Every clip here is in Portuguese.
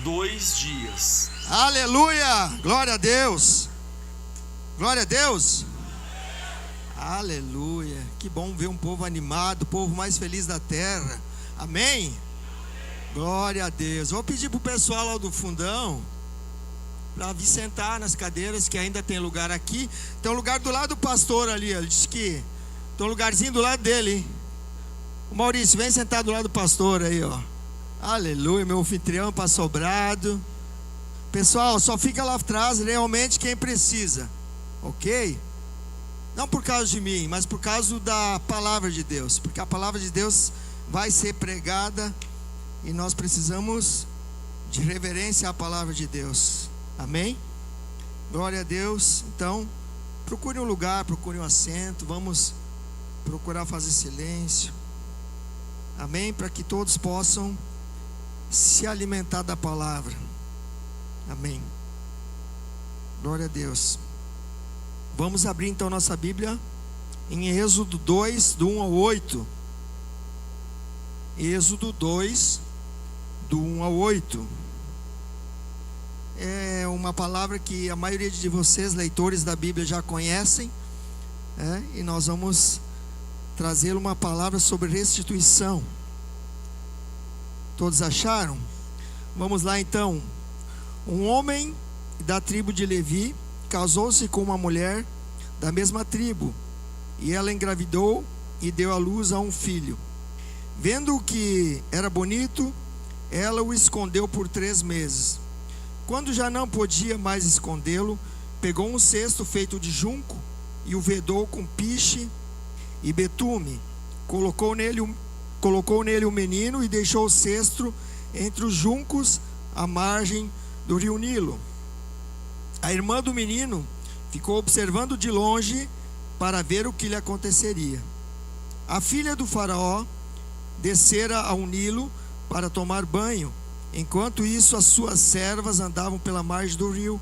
2 dias. Aleluia! Glória a Deus! Glória a Deus! Aleluia! Que bom ver um povo animado, o povo mais feliz da terra. Amém? Glória a Deus. Vou pedir para o pessoal lá do fundão para vir sentar nas cadeiras, que ainda tem lugar aqui. Tem um lugar do lado do pastor ali. Ele disse que tem um lugarzinho do lado dele, hein? O Maurício, vem sentar do lado do pastor aí, ó. Aleluia, meu anfitrião passobrado. Pessoal, só fica lá atrás realmente quem precisa, ok? Não por causa de mim, mas por causa da palavra de Deus. Porque a palavra de Deus vai ser pregada e nós precisamos de reverência à palavra de Deus. Amém? Glória a Deus. Então, procure um lugar, procure um assento. Vamos procurar fazer silêncio. Amém? Para que todos possam se alimentar da palavra. Amém. Glória a Deus. Vamos abrir então nossa Bíblia em Êxodo 2, do 1 ao 8. Êxodo 2, do 1 ao 8. É uma palavra que a maioria de vocês, leitores da Bíblia, já conhecem, e nós vamos trazer uma palavra sobre restituição. Todos acharam? Vamos lá então. Um homem da tribo de Levi casou-se com uma mulher da mesma tribo, e ela engravidou e deu à luz a um filho. Vendo que era bonito, ela o escondeu por 3 meses. Quando já não podia mais escondê-lo, pegou um cesto feito de junco e o vedou com piche e betume. Colocou nele o menino e deixou o cesto entre os juncos à margem do rio Nilo. A irmã do menino ficou observando de longe para ver o que lhe aconteceria. A filha do faraó descera ao Nilo para tomar banho. Enquanto isso, as suas servas andavam pela margem do rio.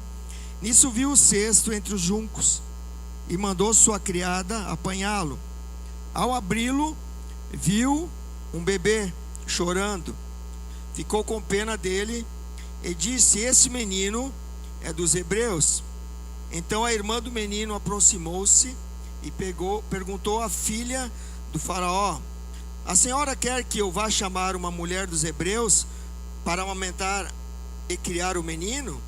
Nisso viu o cesto entre os juncos e mandou sua criada apanhá-lo. Ao abri-lo, viu um bebê chorando. Ficou com pena dele e disse: esse menino é dos hebreus. Então a irmã do menino aproximou-se e perguntou à filha do faraó: a senhora quer que eu vá chamar uma mulher dos hebreus para amamentar e criar o menino?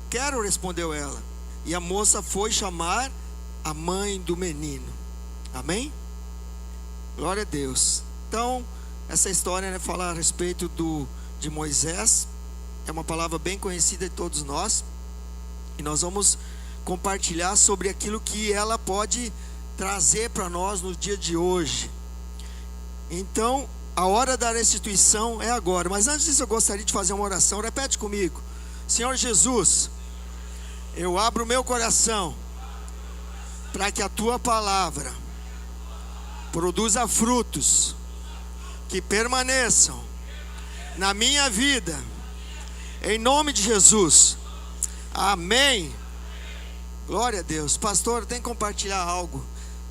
Quero, respondeu ela. E a moça foi chamar a mãe do menino. Amém? Glória a Deus. Então, essa história fala a respeito de Moisés. É uma palavra bem conhecida de todos nós. E nós vamos compartilhar sobre aquilo que ela pode trazer para nós no dia de hoje. Então, a hora da restituição é agora. Mas antes disso, eu gostaria de fazer uma oração. Repete comigo. Senhor Jesus, eu abro o meu coração para que a tua palavra produza frutos que permaneçam na minha vida, em nome de Jesus. Amém. Glória a Deus. Pastor, tem que compartilhar algo.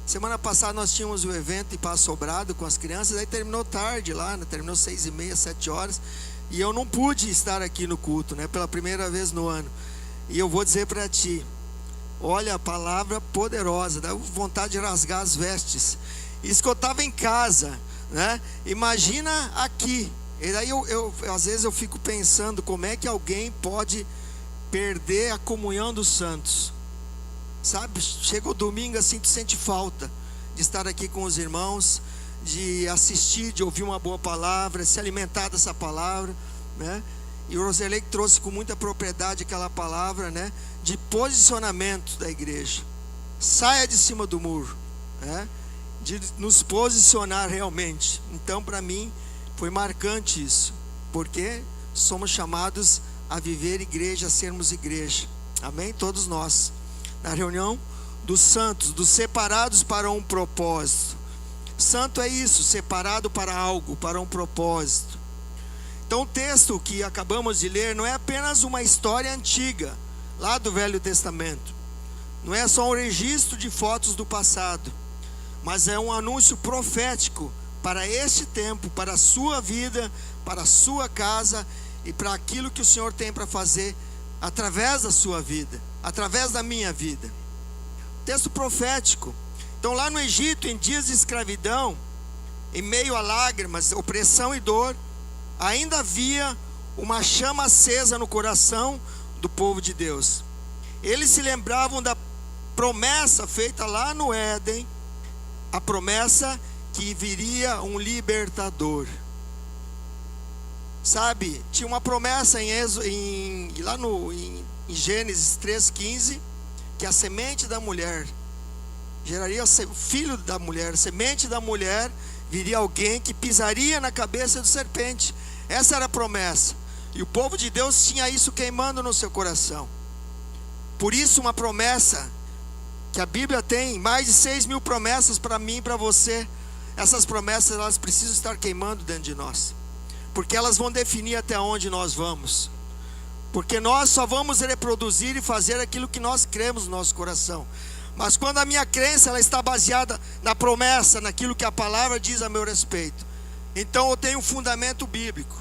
Semana passada nós tínhamos o evento em Passobrado com as crianças. Aí terminou tarde lá, né? Terminou 6h30, 7 horas. E eu não pude estar aqui no culto, né? Pela primeira vez no ano. E eu vou dizer para ti, olha, a palavra poderosa, dá vontade de rasgar as vestes. Isso que eu estava em casa, né? Imagina aqui. E daí às vezes eu fico pensando como é que alguém pode perder a comunhão dos santos. Sabe, chega o domingo assim, tu sente falta de estar aqui com os irmãos, de assistir, de ouvir uma boa palavra, se alimentar dessa palavra, né? E o Roselei trouxe com muita propriedade aquela palavra, né? De posicionamento da igreja. Saia de cima do muro, né? De nos posicionar realmente. Então, para mim, foi marcante isso, porque somos chamados a viver igreja, a sermos igreja. Amém? Todos nós. Na reunião dos santos, dos separados para um propósito. Santo é isso, separado para algo, para um propósito. Então o texto que acabamos de ler não é apenas uma história antiga, lá do Velho Testamento. Não é só um registro de fotos do passado, mas é um anúncio profético para este tempo, para a sua vida, para a sua casa e para aquilo que o Senhor tem para fazer através da sua vida, através da minha vida. Texto profético. Então, lá no Egito, em dias de escravidão, em meio a lágrimas, opressão e dor, ainda havia uma chama acesa no coração do povo de Deus. Eles se lembravam da promessa feita lá no Éden, a promessa que viria um libertador. Sabe, tinha uma promessa em Gênesis 3,15, que a semente da mulher geraria o filho da mulher, semente da mulher, viria alguém que pisaria na cabeça do serpente. Essa era a promessa, e o povo de Deus tinha isso queimando no seu coração. Por isso, uma promessa que a Bíblia tem, mais de 6.000 promessas para mim e para você. Essas promessas, elas precisam estar queimando dentro de nós, porque elas vão definir até onde nós vamos, porque nós só vamos reproduzir e fazer aquilo que nós cremos no nosso coração. Mas quando a minha crença ela está baseada na promessa, naquilo que a palavra diz a meu respeito, então eu tenho um fundamento bíblico.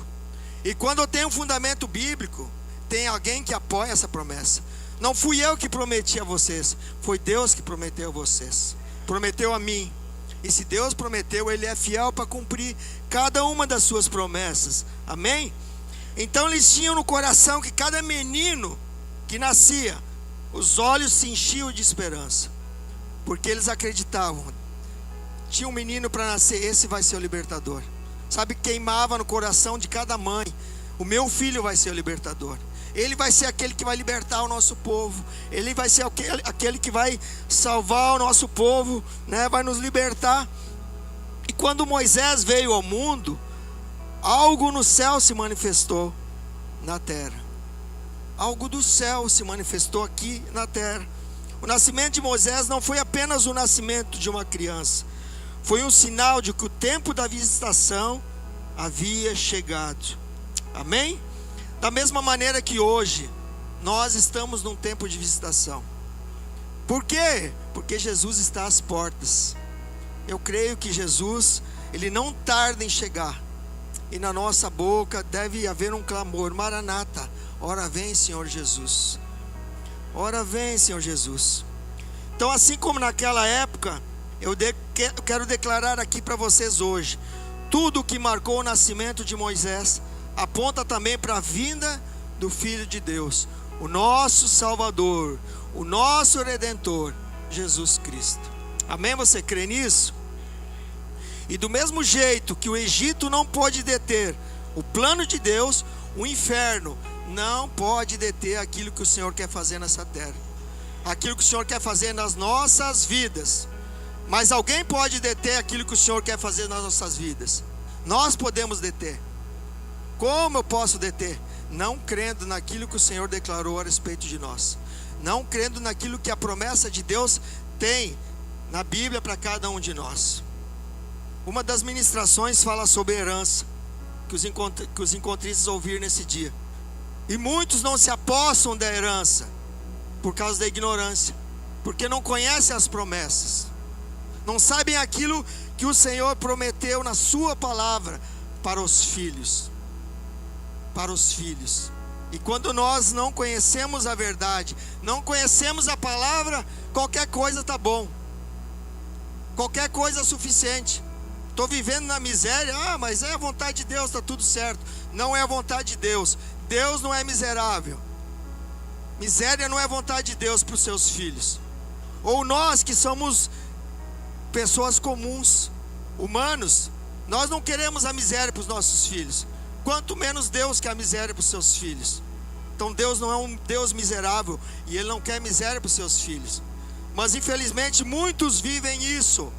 E quando eu tenho um fundamento bíblico, tem alguém que apoia essa promessa. Não fui eu que prometi a vocês, foi Deus que prometeu a vocês, prometeu a mim. E se Deus prometeu, Ele é fiel para cumprir cada uma das suas promessas. Amém? Então eles tinham no coração que cada menino que nascia, os olhos se enchiam de esperança, porque eles acreditavam, tinha um menino para nascer, esse vai ser o libertador. Sabe, queimava no coração de cada mãe, o meu filho vai ser o libertador, ele vai ser aquele que vai libertar o nosso povo, ele vai ser aquele que vai salvar o nosso povo, né? Vai nos libertar. E quando Moisés veio ao mundo, algo no céu se manifestou na terra. Algo do céu se manifestou aqui na terra. O nascimento de Moisés não foi apenas o nascimento de uma criança, foi um sinal de que o tempo da visitação havia chegado. Amém? Da mesma maneira que hoje nós estamos num tempo de visitação. Por quê? Porque Jesus está às portas. Eu creio que Jesus, Ele não tarda em chegar, e na nossa boca deve haver um clamor: Maranata, ora vem, Senhor Jesus. Ora vem, Senhor Jesus. Então, assim como naquela época, eu quero declarar aqui para vocês hoje: tudo o que marcou o nascimento de Moisés aponta também para a vinda do Filho de Deus, o nosso Salvador, o nosso Redentor, Jesus Cristo. Amém? Você crê nisso? E do mesmo jeito que o Egito não pôde deter o plano de Deus, o inferno não pode deter aquilo que o Senhor quer fazer nessa terra, aquilo que o Senhor quer fazer nas nossas vidas. Mas alguém pode deter aquilo que o Senhor quer fazer nas nossas vidas. Nós podemos deter. Como eu posso deter? Não crendo naquilo que o Senhor declarou a respeito de nós, não crendo naquilo que a promessa de Deus tem na Bíblia para cada um de nós. Uma das ministrações fala sobre herança, que os encontristas ouviram nesse dia. E muitos não se apossam da herança por causa da ignorância, porque não conhecem as promessas, não sabem aquilo que o Senhor prometeu na sua palavra para os filhos. Para os filhos. E quando nós não conhecemos a verdade, não conhecemos a palavra, qualquer coisa está bom, qualquer coisa é suficiente. Estou vivendo na miséria, mas é a vontade de Deus, está tudo certo. Não é a vontade de Deus. Deus não é miserável. Miséria não é vontade de Deus para os seus filhos. Ou nós que somos pessoas comuns, humanos, nós não queremos a miséria para os nossos filhos, quanto menos Deus quer a miséria para os seus filhos. Então Deus não é um Deus miserável, e Ele não quer miséria para os seus filhos. Mas infelizmente muitos vivem isso,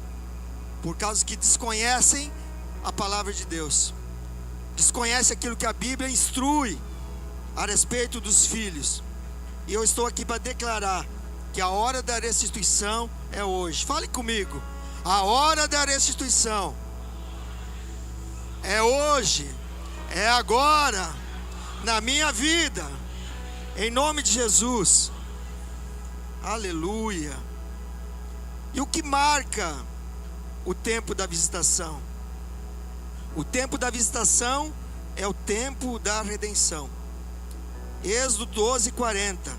por causa que desconhecem a palavra de Deus, desconhecem aquilo que a Bíblia instrui a respeito dos filhos. E eu estou aqui para declarar que a hora da restituição é hoje. Fale comigo: a hora da restituição é hoje, é agora, na minha vida, em nome de Jesus. Aleluia. E o que marca o tempo da visitação? O tempo da visitação é o tempo da redenção. Êxodo 12:40.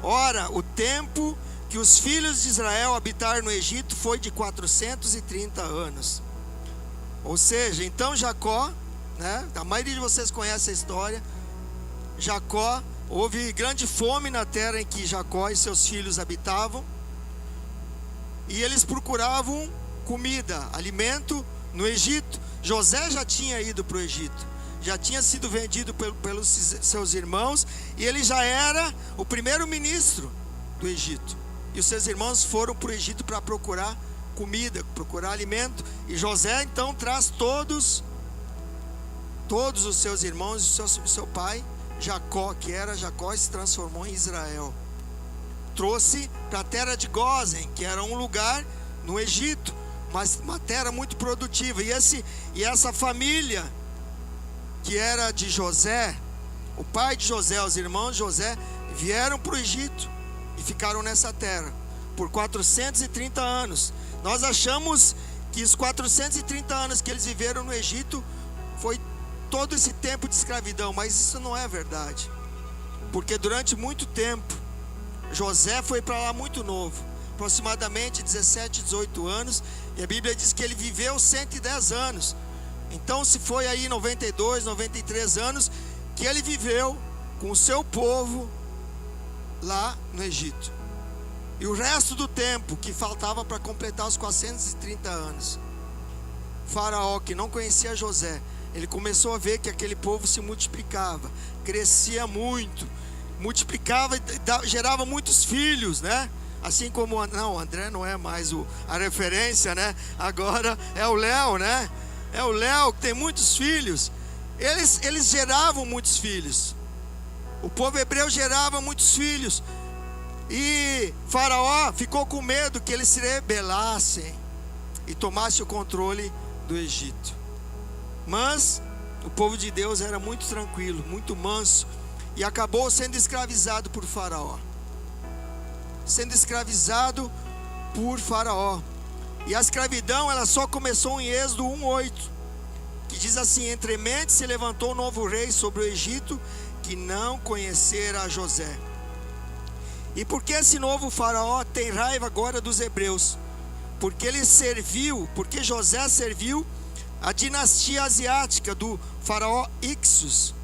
Ora, o tempo que os filhos de Israel habitaram no Egito foi de 430 anos. Ou seja, então Jacó, né, a maioria de vocês conhece a história. Jacó, houve grande fome na terra em que Jacó e seus filhos habitavam, e eles procuravam comida, alimento no Egito. José já tinha ido para o Egito, já tinha sido vendido pelos seus irmãos, e ele já era o primeiro ministro do Egito. E os seus irmãos foram para o Egito para procurar comida, procurar alimento. E José então traz todos os seus irmãos e seu pai Jacó, que era Jacó, se transformou em Israel. Trouxe para a terra de Gósen, que era um lugar no Egito, mas uma terra muito produtiva. E essa família que era de José, o pai de José, os irmãos de José, vieram para o Egito e ficaram nessa terra por 430 anos. Nós achamos que os 430 anos que eles viveram no Egito foi todo esse tempo de escravidão, mas isso não é verdade, porque durante muito tempo José foi para lá muito novo, aproximadamente 17, 18 anos, e a Bíblia diz que ele viveu 110 anos. Então se foi aí 92, 93 anos que ele viveu com o seu povo lá no Egito. E o resto do tempo que faltava para completar os 430 anos, Faraó, que não conhecia José, ele começou a ver que aquele povo se multiplicava, crescia muito, multiplicava, gerava muitos filhos, né? Assim como, não, o André não é mais a referência, né? Agora é o Léo, né? É o Léo que tem muitos filhos. Eles geravam muitos filhos. O povo hebreu gerava muitos filhos. E Faraó ficou com medo que eles se rebelassem e tomassem o controle do Egito. Mas o povo de Deus era muito tranquilo, muito manso, e acabou sendo escravizado por Faraó. Sendo escravizado por Faraó. E a escravidão, ela só começou em Êxodo 1:8, que diz assim: entremente se levantou um novo rei sobre o Egito, que não conhecera José. E por que esse novo Faraó tem raiva agora dos hebreus? Porque José serviu a dinastia asiática do faraó Ixos,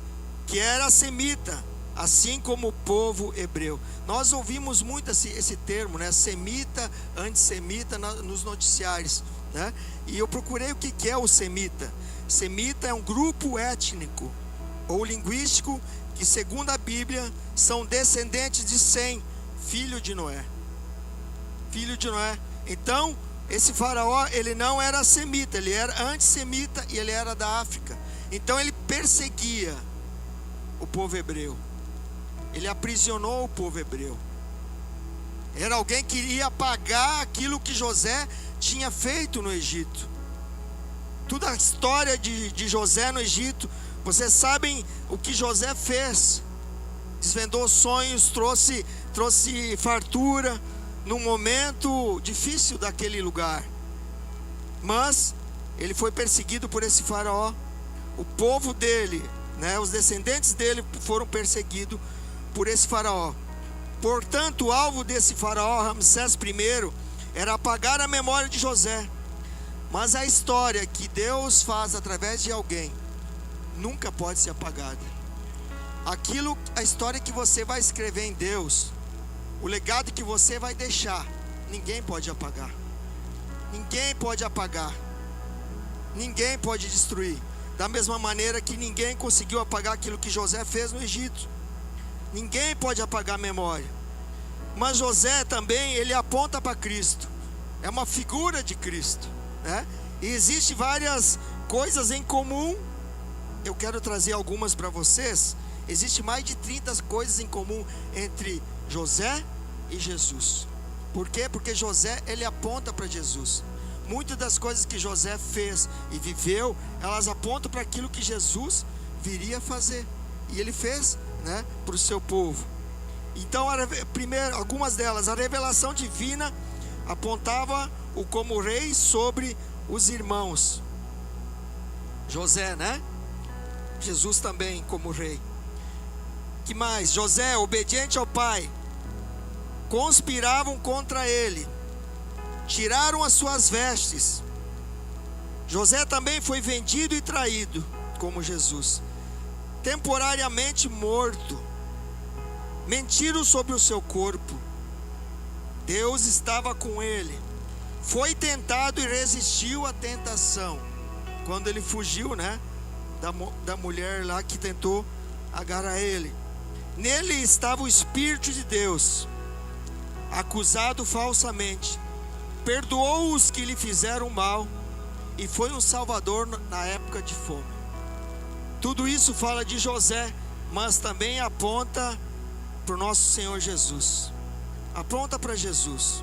que era semita, assim como o povo hebreu. Nós ouvimos muito esse termo, né? Semita, antissemita, nos noticiários, né? E eu procurei o que é o semita. Semita é um grupo étnico ou linguístico que, segundo a Bíblia, são descendentes de Sem, filho de Noé. Filho de Noé. Então, esse faraó, ele não era semita, ele era antissemita, e ele era da África. Então ele perseguia o povo hebreu. Ele aprisionou o povo hebreu. Era alguém que iria apagar aquilo que José tinha feito no Egito. Toda a história de José no Egito, vocês sabem o que José fez. Desvendou sonhos, trouxe fartura num momento difícil daquele lugar. Mas ele foi perseguido por esse faraó. O povo dele, né, os descendentes dele foram perseguidos por esse faraó. Portanto, o alvo desse faraó, Ramsés I, era apagar a memória de José. Mas a história que Deus faz através de alguém nunca pode ser apagada. A história que você vai escrever em Deus, o legado que você vai deixar, ninguém pode apagar. Ninguém pode apagar. Ninguém pode destruir. Da mesma maneira que ninguém conseguiu apagar aquilo que José fez no Egito. Ninguém pode apagar a memória. Mas José também, ele aponta para Cristo. É uma figura de Cristo, né? E existe várias coisas em comum. Eu quero trazer algumas para vocês. Existe mais de 30 coisas em comum entre José e Jesus. Por quê? Porque José, ele aponta para Jesus. Muitas das coisas que José fez e viveu, elas apontam para aquilo que Jesus viria fazer. E ele fez, né, para o seu povo. Então, primeiro, algumas delas, a revelação divina apontava-o como rei sobre os irmãos. José, né? Jesus também como rei. Que mais? José, obediente ao pai, conspiravam contra ele, tiraram as suas vestes. José também foi vendido e traído, como Jesus, temporariamente morto. Mentiram sobre o seu corpo. Deus estava com ele. Foi tentado e resistiu à tentação. Quando ele fugiu, da mulher lá que tentou agarrar ele. Nele estava o Espírito de Deus, acusado falsamente. Perdoou os que lhe fizeram mal e foi um salvador na época de fome. Tudo isso fala de José, mas também aponta para o nosso Senhor Jesus. Aponta para Jesus.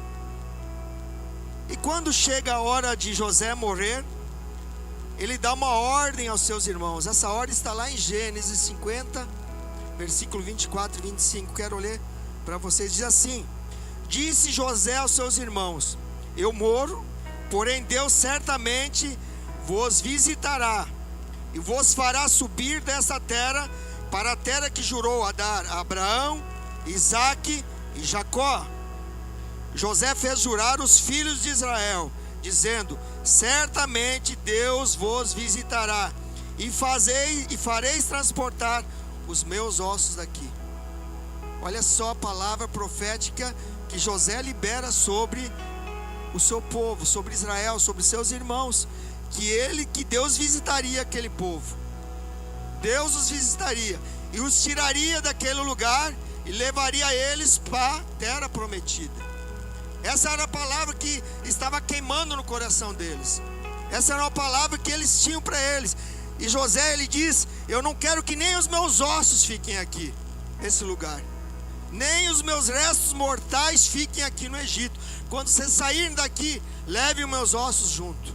E quando chega a hora de José morrer, ele dá uma ordem aos seus irmãos. Essa ordem está lá em Gênesis 50, versículo 24 e 25. Quero ler para vocês. Diz assim: disse José aos seus irmãos: eu morro, porém Deus certamente vos visitará e vos fará subir dessa terra para a terra que jurou a dar a Abraão, Isaque e Jacó. José fez jurar os filhos de Israel, dizendo: certamente Deus vos visitará e fareis transportar os meus ossos daqui. Olha só a palavra profética que José libera sobre o seu povo, sobre Israel, sobre seus irmãos, que Deus visitaria aquele povo. Deus os visitaria e os tiraria daquele lugar e levaria eles para a terra prometida. Essa era a palavra que estava queimando no coração deles. Essa era uma palavra que eles tinham para eles. E José, ele diz: eu não quero que nem os meus ossos fiquem aqui, nesse lugar. Nem os meus restos mortais fiquem aqui no Egito. Quando vocês saírem daqui, levem os meus ossos junto.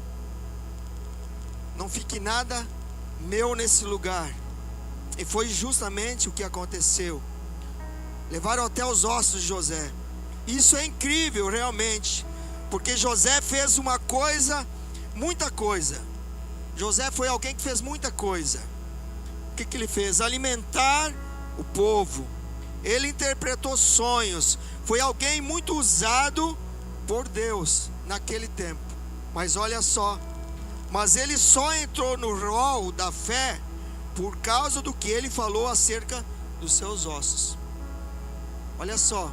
Não fique nada meu nesse lugar. E foi justamente o que aconteceu. Levaram até os ossos de José. Isso é incrível realmente, porque José fez uma coisa, muita coisa. José foi alguém que fez muita coisa. O que ele fez? Alimentar o povo. Ele interpretou sonhos. Foi alguém muito usado por Deus naquele tempo. Mas olha só, mas ele só entrou no rol da fé por causa do que ele falou acerca dos seus ossos. Olha só,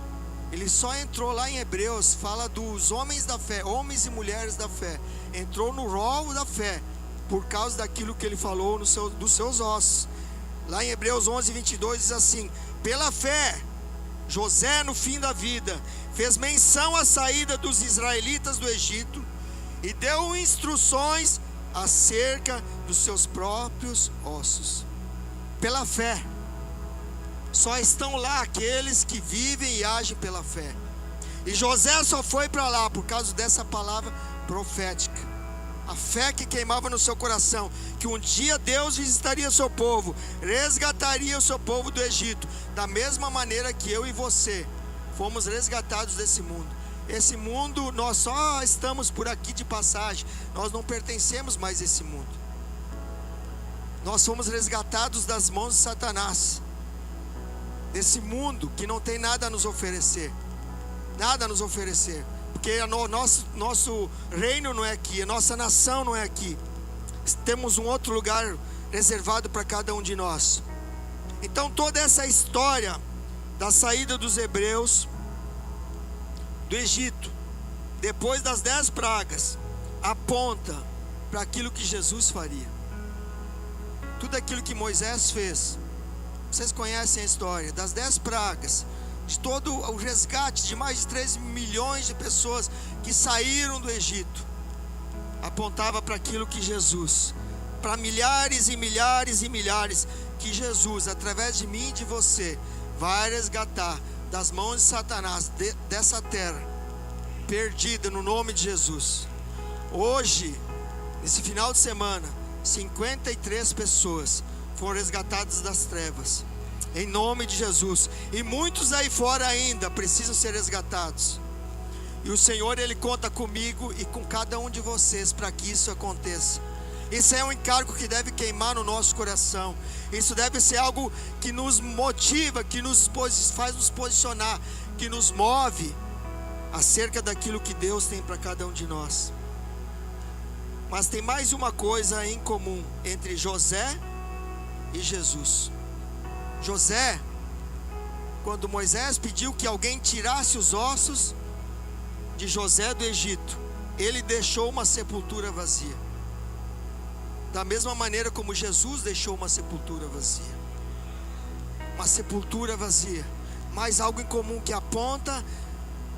ele só entrou lá em Hebreus, fala dos homens da fé, homens e mulheres da fé. Entrou no rol da fé por causa daquilo que ele falou dos seus ossos. Lá em Hebreus 11, 22 diz assim: pela fé, José no fim da vida fez menção à saída dos israelitas do Egito e deu instruções acerca dos seus próprios ossos. Pela fé. Só estão lá aqueles que vivem e agem pela fé. E José só foi para lá por causa dessa palavra profética. A fé que queimava no seu coração, que um dia Deus visitaria o seu povo, resgataria o seu povo do Egito, da mesma maneira que eu e você fomos resgatados desse mundo. Esse mundo, nós só estamos por aqui de passagem, nós não pertencemos mais a esse mundo. Nós fomos resgatados das mãos de Satanás, desse mundo que não tem nada a nos oferecer, nada a nos oferecer, porque nosso reino não é aqui, a nossa nação não é aqui. Temos um outro lugar reservado para cada um de nós. Então toda essa história da saída dos hebreus do Egito, depois das 10 pragas, aponta para aquilo que Jesus faria. Tudo aquilo que Moisés fez, vocês conhecem a história das 10 pragas, de todo o resgate de mais de 3 milhões de pessoas que saíram do Egito, apontava para aquilo que Jesus, para milhares e milhares e milhares, que Jesus, através de mim e de você, vai resgatar das mãos de Satanás, dessa terra perdida, no nome de Jesus. Hoje, nesse final de semana, 53 pessoas foram resgatadas das trevas, em nome de Jesus. E muitos aí fora ainda precisam ser resgatados. E o Senhor, Ele conta comigo e com cada um de vocês para que isso aconteça. Isso é um encargo que deve queimar no nosso coração. Isso deve ser algo que nos motiva, que faz nos posicionar, que nos move acerca daquilo que Deus tem para cada um de nós. Mas tem mais uma coisa em comum entre José e Jesus. José, quando Moisés pediu que alguém tirasse os ossos de José do Egito, ele deixou uma sepultura vazia. Da mesma maneira como Jesus deixou uma sepultura vazia. Uma sepultura vazia, mas algo em comum que aponta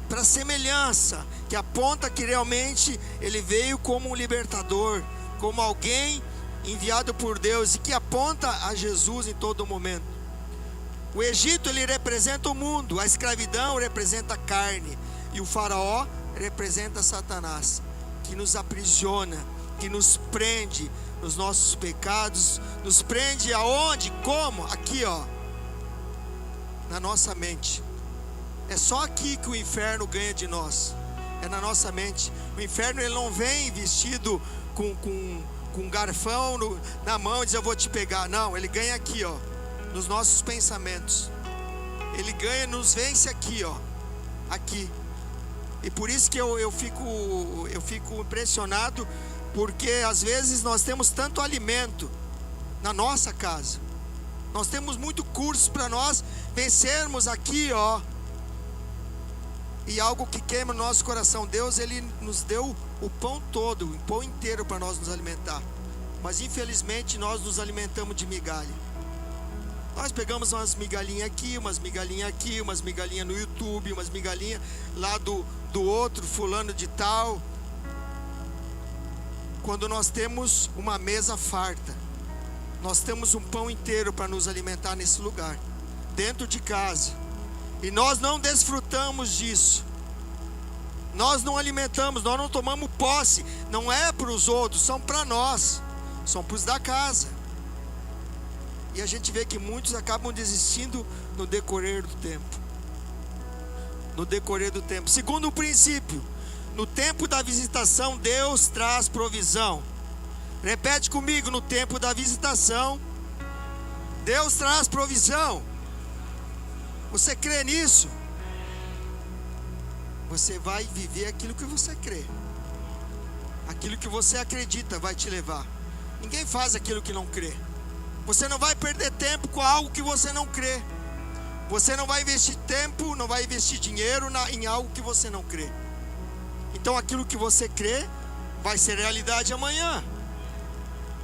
para a semelhança, que aponta que realmente ele veio como um libertador, como alguém enviado por Deus, e que aponta a Jesus em todo momento. O Egito, ele representa o mundo, a escravidão representa a carne, e o faraó representa Satanás, que nos aprisiona, que nos prende nos nossos pecados. Nos prende aonde? Como? Aqui, ó, na nossa mente. É só aqui que o inferno ganha de nós, é na nossa mente. O inferno, ele não vem vestido com um garfão na mão e diz: eu vou te pegar. Não, ele ganha aqui, ó, nos nossos pensamentos. Ele ganha, nos vence aqui, ó, aqui. E por isso que eu fico impressionado, porque às vezes nós temos tanto alimento na nossa casa, nós temos muito curso para nós vencermos aqui, ó, e algo que queima no nosso coração. Deus, ele nos deu o pão todo, o pão inteiro para nós nos alimentar, mas infelizmente nós nos alimentamos de migalha. Nós pegamos umas migalhinhas aqui, umas migalhinhas aqui, umas migalhinhas no YouTube, umas migalhinhas lá do outro fulano de tal, quando nós temos uma mesa farta, nós temos um pão inteiro para nos alimentar nesse lugar, dentro de casa, e nós não desfrutamos disso. Nós não alimentamos, nós não tomamos posse. Não é para os outros, são para nós, são para os da casa. E a gente vê que muitos acabam desistindo no decorrer do tempo. No decorrer do tempo. Segundo o princípio, no tempo da visitação, Deus traz provisão. Repete comigo: no tempo da visitação, Deus traz provisão. Você crê nisso? Você vai viver aquilo que você crê. Aquilo que você acredita vai te levar. Ninguém faz aquilo que não crê. Você não vai perder tempo com algo que você não crê. Você não vai investir tempo, não vai investir dinheiro em algo que você não crê. Então aquilo que você crê vai ser realidade amanhã.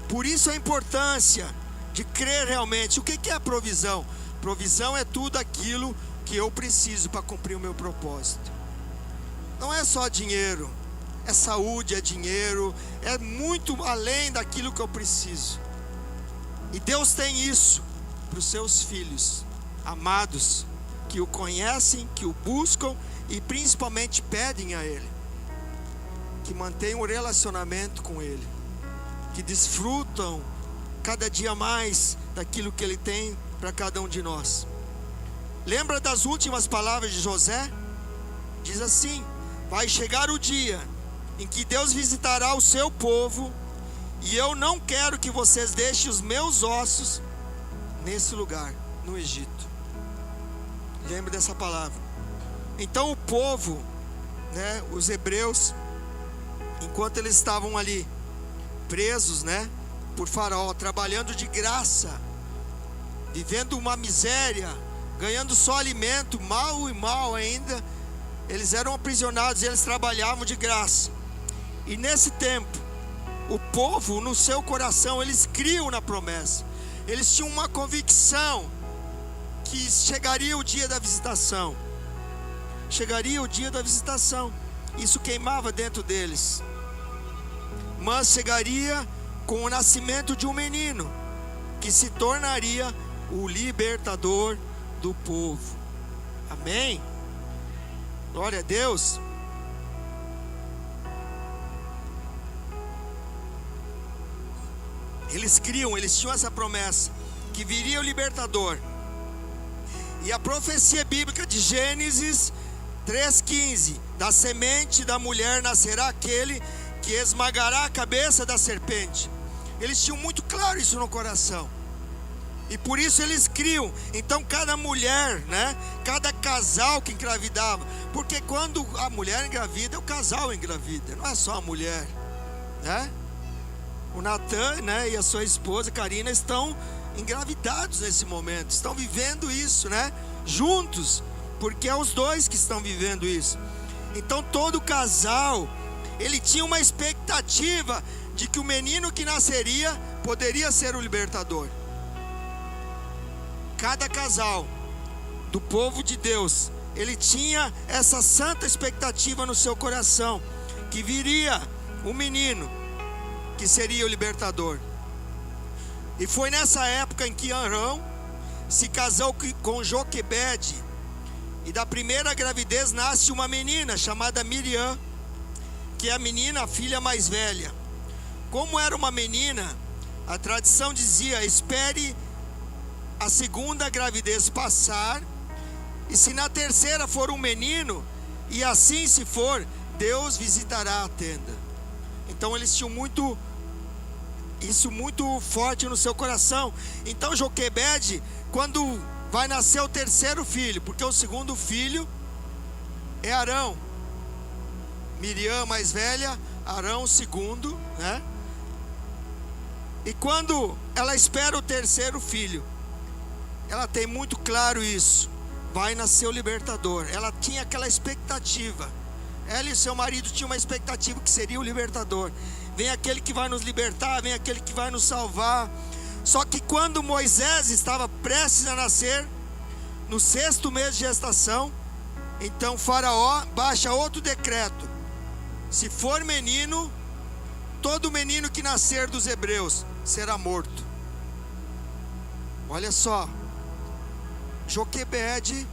Por isso a importância de crer realmente. O que é a provisão? Provisão é tudo aquilo que eu preciso para cumprir o meu propósito. Não é só dinheiro, é saúde, é dinheiro, é muito além daquilo que eu preciso. E Deus tem isso para os seus filhos amados, que o conhecem, que o buscam e principalmente pedem a Ele, que mantenham um relacionamento com Ele, que desfrutam cada dia mais daquilo que Ele tem para cada um de nós. Lembra das últimas palavras de José? Diz assim: vai chegar o dia em que Deus visitará o seu povo, e eu não quero que vocês deixem os meus ossos nesse lugar, no Egito. Lembre dessa palavra. Então o povo, né, os hebreus, enquanto eles estavam ali presos, né, por Faraó, trabalhando de graça, vivendo uma miséria, ganhando só alimento, mal e mal ainda, eles eram aprisionados e eles trabalhavam de graça. E nesse tempo, o povo, no seu coração, eles criam na promessa. Eles tinham uma convicção que chegaria o dia da visitação. Chegaria o dia da visitação. Isso queimava dentro deles. Mas chegaria com o nascimento de um menino, que se tornaria o libertador do povo. Amém? Glória a Deus. Eles criam, eles tinham essa promessa, que viria o libertador. E a profecia bíblica de Gênesis 3,15: da semente da mulher nascerá aquele que esmagará a cabeça da serpente. Eles tinham muito claro isso no coração. E por isso eles criam. Então cada mulher, né? Cada casal que engravidava. Porque quando a mulher engravida, o casal engravida. Não é só a mulher, né? O Natan, né, e a sua esposa Karina estão engravidados nesse momento. Estão vivendo isso, né? Juntos. Porque é os dois que estão vivendo isso. Então todo casal, ele tinha uma expectativa de que o menino que nasceria poderia ser o libertador. Cada casal do povo de Deus, ele tinha essa santa expectativa no seu coração, que viria o menino que seria o libertador. E foi nessa época em que Arão se casou com Joquebede, e da primeira gravidez nasce uma menina chamada Miriam, que é a menina, a filha mais velha. Como era uma menina, a tradição dizia: espere a segunda gravidez passar, e se na terceira for um menino, e assim se for, Deus visitará a tenda. Então eles tinham isso muito forte no seu coração. Então Joquebede, quando vai nascer o terceiro filho, porque o segundo filho é Arão, Miriam mais velha, Arão segundo, né? E quando ela espera o terceiro filho, ela tem muito claro isso: vai nascer o libertador. Ela tinha aquela expectativa. Ela e seu marido tinham uma expectativa que seria o libertador. Vem aquele que vai nos libertar, vem aquele que vai nos salvar. Só que quando Moisés estava prestes a nascer, no 6º mês de gestação, então Faraó baixa outro decreto: se for menino, todo menino que nascer dos hebreus será morto. Olha só, Joquebede,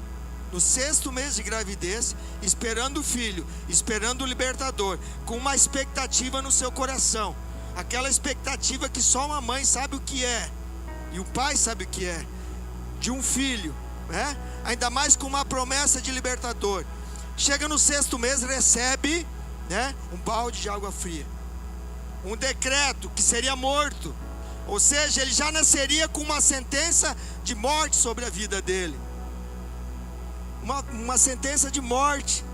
no 6º mês de gravidez, esperando o filho, esperando o libertador, com uma expectativa no seu coração, aquela expectativa que só uma mãe sabe o que é, e o pai sabe o que é, de um filho, né? Ainda mais com uma promessa de libertador. Chega no 6º mês, recebe, né, um balde de água fria, um decreto que seria morto. Ou seja, ele já nasceria com uma sentença de morte sobre a vida dele. Uma sentença de morte.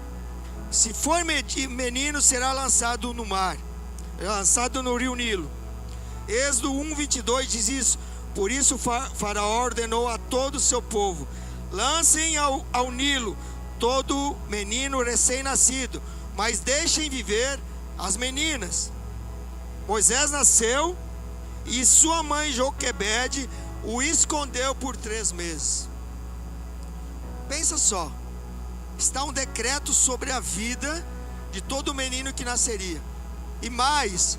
Se for menino, será lançado no mar, lançado no rio Nilo. Êxodo 1:22 diz isso: por isso Faraó ordenou a todo o seu povo: lancem ao Nilo todo menino recém-nascido, mas deixem viver as meninas. Moisés nasceu e sua mãe Joquebede o escondeu por 3 meses. Pensa só, está um decreto sobre a vida de todo menino que nasceria. E mais,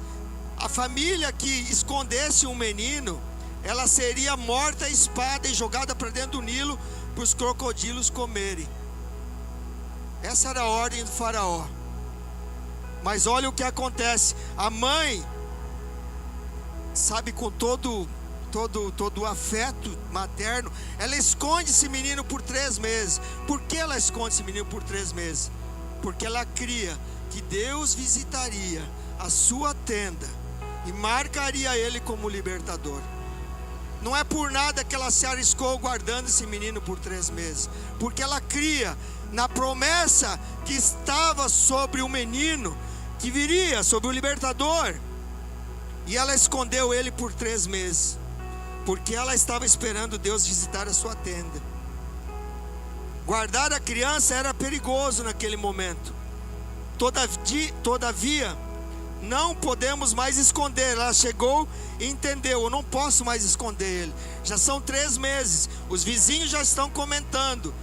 a família que escondesse um menino, ela seria morta à espada e jogada para dentro do Nilo para os crocodilos comerem. Essa era a ordem do Faraó. Mas olha o que acontece: a mãe, sabe, com todo o afeto materno, ela esconde esse menino por 3 meses. Por que ela esconde esse menino por 3 meses? Porque ela cria que Deus visitaria a sua tenda e marcaria ele como libertador. Não é por nada que ela se arriscou guardando esse menino por 3 meses, porque ela cria na promessa que estava sobre o menino, que viria sobre o libertador. E ela escondeu ele por 3 meses, porque ela estava esperando Deus visitar a sua tenda. Guardar a criança era perigoso naquele momento. Todavia, não podemos mais esconder. Ela chegou e entendeu: eu não posso mais esconder ele. Já são 3 meses, os vizinhos já estão comentando.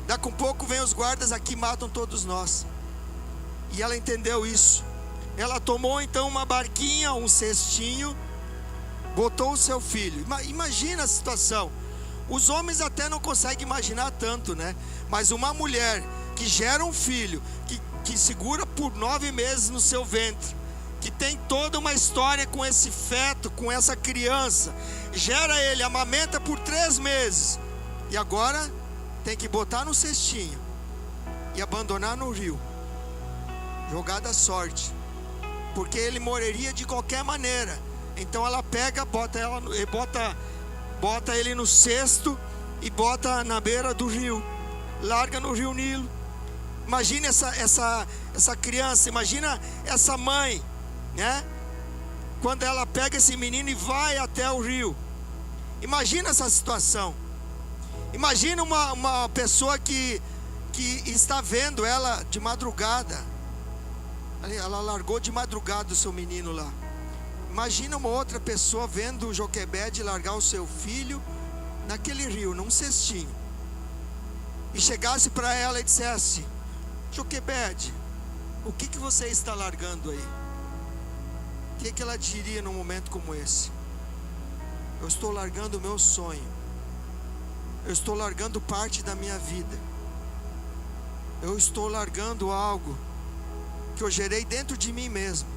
Daqui a pouco vem os guardas aqui e matam todos nós. E ela entendeu isso. Ela tomou então uma barquinha, um cestinho, botou o seu filho. Imagina a situação. Os homens até não conseguem imaginar tanto, né? Mas uma mulher que gera um filho, que segura por 9 meses no seu ventre, que tem toda uma história com esse feto, com essa criança, gera ele, amamenta por 3 meses, e agora tem que botar no cestinho e abandonar no rio, jogado à sorte, porque ele morreria de qualquer maneira. Então ela pega, bota ele no cesto e bota na beira do rio, larga no rio Nilo. Imagina essa criança, imagina essa mãe, né? Quando ela pega esse menino e vai até o rio. Imagina essa situação. Imagina uma pessoa que está vendo ela de madrugada. Ela largou de madrugada o seu menino lá. Imagina uma outra pessoa vendo o Joquebede largar o seu filho naquele rio, num cestinho, e chegasse para ela e dissesse: Joquebede, o que você está largando aí? O que ela diria num momento como esse? Eu estou largando o meu sonho. Eu estou largando parte da minha vida. Eu estou largando algo que eu gerei dentro de mim mesmo,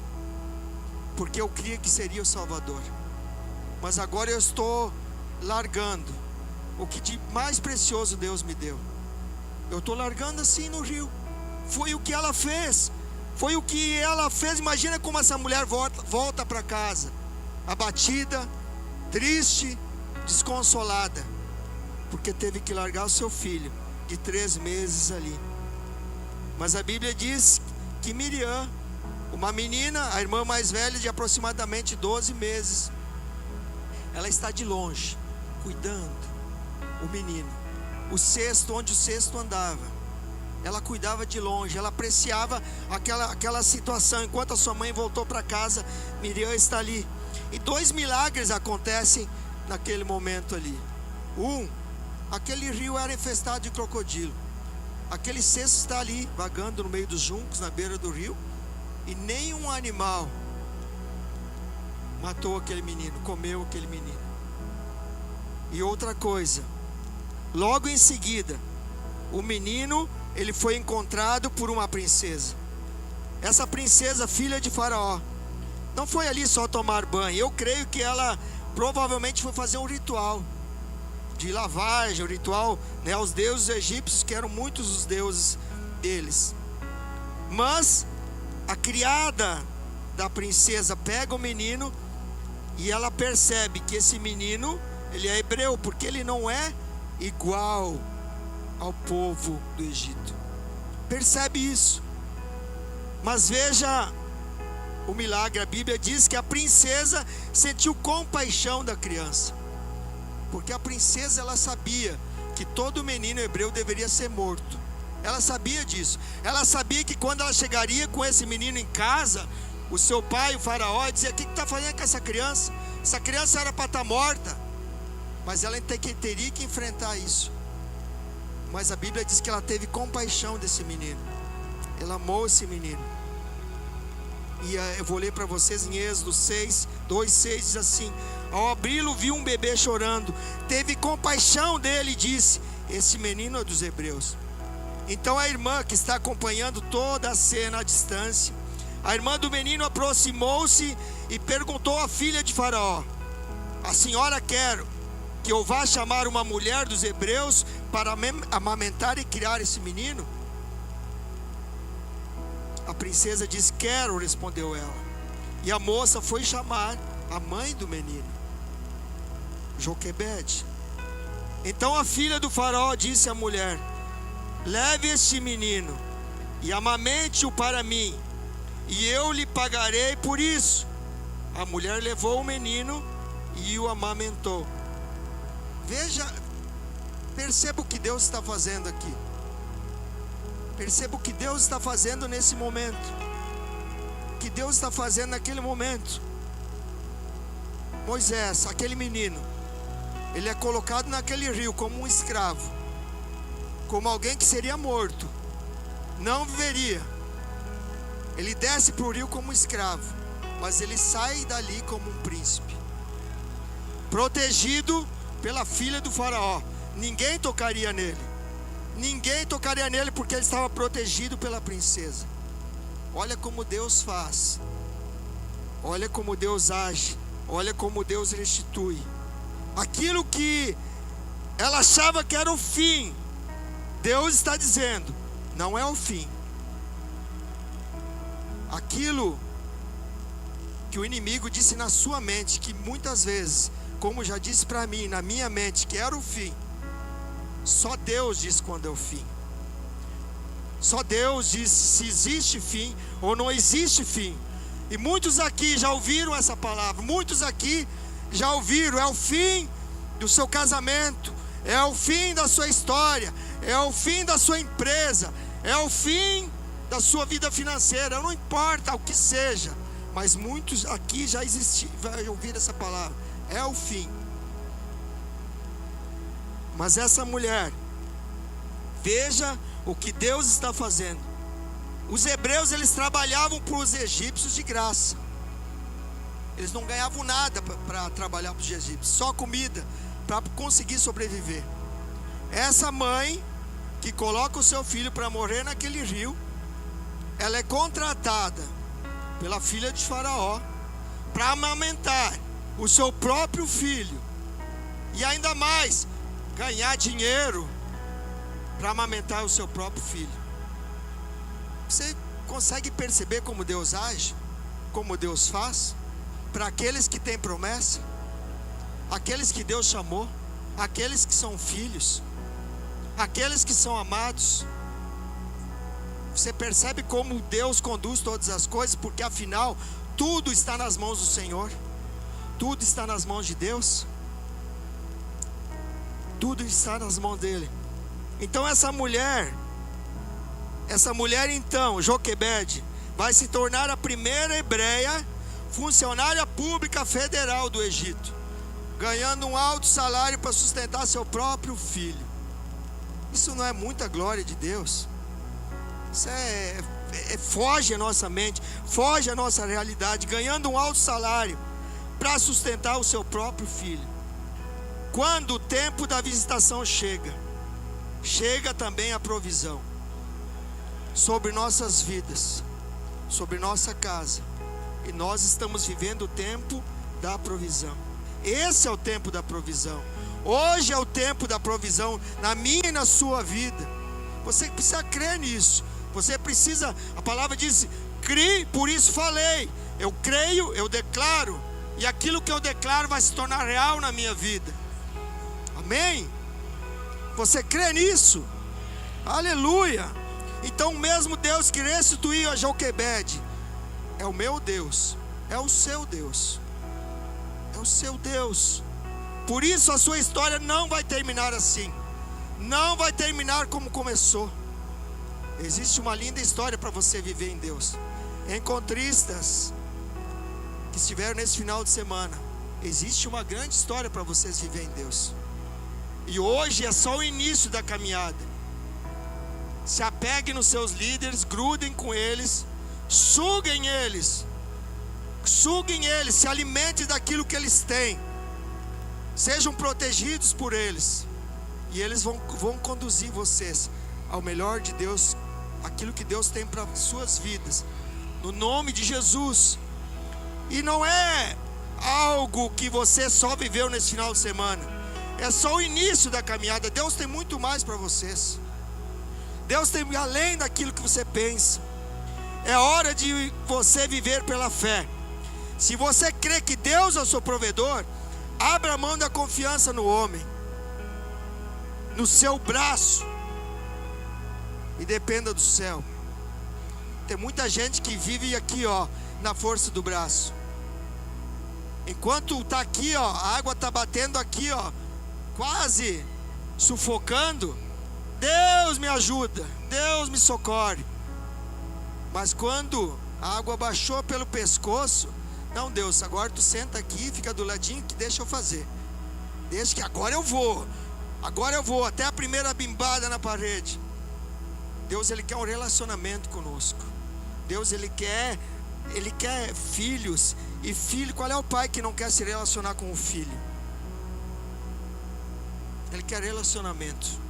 porque eu cria que seria o Salvador. Mas agora eu estou largando o que de mais precioso Deus me deu. Eu estou largando assim no rio. Foi o que ela fez. Foi o que ela fez. Imagina como essa mulher volta para casa, abatida, triste, desconsolada, porque teve que largar o seu filho de 3 meses ali. Mas a Bíblia diz que Miriam, uma menina, a irmã mais velha de aproximadamente 12 meses, ela está de longe, cuidando o menino, o cesto, onde o cesto andava. Ela cuidava de longe, ela apreciava aquela situação. Enquanto a sua mãe voltou para casa, Miriam está ali. E 2 milagres acontecem naquele momento ali. Aquele rio era infestado de crocodilo. Aquele cesto está ali, vagando no meio dos juncos, na beira do rio, e nenhum animal matou aquele menino, comeu aquele menino. E outra coisa, logo em seguida, o menino, ele foi encontrado por uma princesa. Essa princesa, filha de Faraó, não foi ali só tomar banho. Eu creio que ela provavelmente foi fazer um ritual de lavagem, um ritual, né, aos deuses egípcios, que eram muitos os deuses deles. Mas a criada da princesa pega o menino e ela percebe que esse menino, ele é hebreu, porque ele não é igual ao povo do Egito. Percebe isso. Mas veja o milagre. A Bíblia diz que a princesa sentiu compaixão da criança, porque a princesa, ela sabia que todo menino hebreu deveria ser morto. Ela sabia disso. Ela sabia que quando ela chegaria com esse menino em casa, o seu pai, o faraó, dizia: o que está fazendo com essa criança? Essa criança era para estar morta. Mas ela teria que enfrentar isso. Mas a Bíblia diz que ela teve compaixão desse menino. Ela amou esse menino. E eu vou ler para vocês em Êxodo 6, 2:6, diz assim: ao abri-lo, viu um bebê chorando, teve compaixão dele e disse: esse menino é dos hebreus. Então a irmã, que está acompanhando toda a cena à distância, a irmã do menino aproximou-se e perguntou à filha de Faraó: a senhora quer que eu vá chamar uma mulher dos hebreus para amamentar e criar esse menino? A princesa disse: quero, respondeu ela. E a moça foi chamar a mãe do menino, Joquebede. Então a filha do faraó disse à mulher: leve este menino e amamente-o para mim, e eu lhe pagarei por isso. A mulher levou o menino e o amamentou. Veja, perceba o que Deus está fazendo aqui. Perceba o que Deus está fazendo nesse momento. O que Deus está fazendo naquele momento. Moisés, aquele menino, ele é colocado naquele rio como um escravo, como alguém que seria morto, não viveria. Ele desce para o rio como um escravo, mas ele sai dali como um príncipe, protegido pela filha do faraó. Ninguém tocaria nele. Ninguém tocaria nele, porque ele estava protegido pela princesa. Olha como Deus faz. Olha como Deus age. Olha como Deus restitui. Aquilo que ela achava que era o fim, Deus está dizendo: não é o fim. Aquilo que o inimigo disse na sua mente, que muitas vezes, como já disse para mim, na minha mente, que era o fim. Só Deus diz quando é o fim. Só Deus diz se existe fim ou não existe fim. E muitos aqui já ouviram essa palavra. Muitos aqui já ouviram. É o fim do seu casamento. É o fim da sua história. É o fim da sua empresa. É o fim da sua vida financeira. Não importa o que seja. Mas muitos aqui já vai ouvir essa palavra. É o fim. Mas essa mulher, veja o que Deus está fazendo. Os hebreus, eles trabalhavam para os egípcios de graça. Eles não ganhavam nada para trabalhar para os egípcios, só comida para conseguir sobreviver. Essa mãe que coloca o seu filho para morrer naquele rio, ela é contratada pela filha de Faraó para amamentar o seu próprio filho e ainda mais ganhar dinheiro para amamentar o seu próprio filho. Você consegue perceber como Deus age? Como Deus faz? Para aqueles que têm promessa, aqueles que Deus chamou, aqueles que são filhos, aqueles que são amados. Você percebe como Deus conduz todas as coisas? Porque afinal, tudo está nas mãos do Senhor. Tudo está nas mãos de Deus. Tudo está nas mãos dele. Então essa mulher então, Joquebede, vai se tornar a primeira hebreia funcionária pública federal do Egito, ganhando um alto salário para sustentar seu próprio filho. Isso não é muita glória de Deus? Isso foge a nossa mente, foge a nossa realidade, ganhando um alto salário para sustentar o seu próprio filho. Quando o tempo da visitação chega também a provisão sobre nossas vidas, sobre nossa casa. E nós estamos vivendo o tempo da provisão. Esse é o tempo da provisão. Hoje é o tempo da provisão na minha e na sua vida. Você precisa crer nisso. Você precisa, a palavra diz, crie, por isso falei. Eu creio, eu declaro, e aquilo que eu declaro vai se tornar real na minha vida. Amém? Você crê nisso? Aleluia! Então o mesmo Deus que restituiu a Joquebede é o meu Deus, é o seu Deus, é o seu Deus. Por isso a sua história não vai terminar assim, não vai terminar como começou. Existe uma linda história para você viver em Deus. Encontristas que estiveram nesse final de semana, existe uma grande história para vocês viver em Deus. E hoje é só o início da caminhada. Se apeguem nos seus líderes, grudem com eles, suguem eles, se alimentem daquilo que eles têm, sejam protegidos por eles, e eles vão conduzir vocês ao melhor de Deus, aquilo que Deus tem para suas vidas, no nome de Jesus. E não é algo que você só viveu nesse final de semana, é só o início da caminhada. Deus tem muito mais para vocês. Deus tem além daquilo que você pensa. É hora de você viver pela fé. Se você crê que Deus é o seu provedor, abra mão da confiança no homem, no seu braço, e dependa do céu. Tem muita gente que vive aqui, na força do braço. Enquanto está aqui, a água está batendo aqui, quase sufocando. Deus me ajuda, Deus me socorre. Mas quando a água baixou pelo pescoço, não, Deus, agora tu senta aqui, fica do ladinho que deixa eu fazer. Deixa que agora eu vou, até a primeira bimbada na parede. Deus, Ele quer um relacionamento conosco. Deus, Ele quer filhos. E filho, qual é o pai que não quer se relacionar com o filho? Ele quer relacionamento.